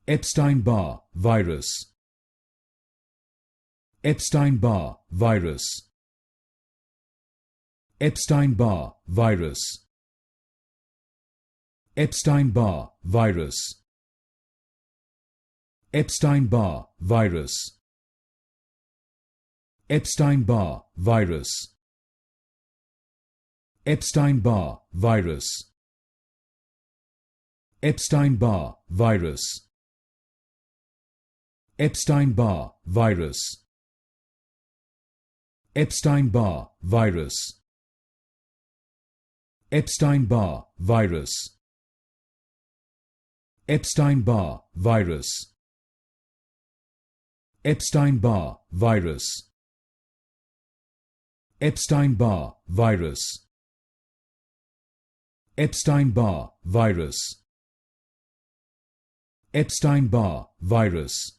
Epstein-Barr Virus. Epstein-Barr Virus. Epstein-Barr Virus. Epstein-Barr Virus. Epstein-Barr Virus. Epstein-Barr Virus. Epstein-Barr Virus. Epstein-Barr Virus. Epstein-Barr Virus. Epstein-Barr Virus. Epstein-Barr Virus. Epstein-Barr Virus. Epstein-Barr Virus. Epstein-Barr Virus. Epstein-Barr Virus. Epstein-Barr Virus.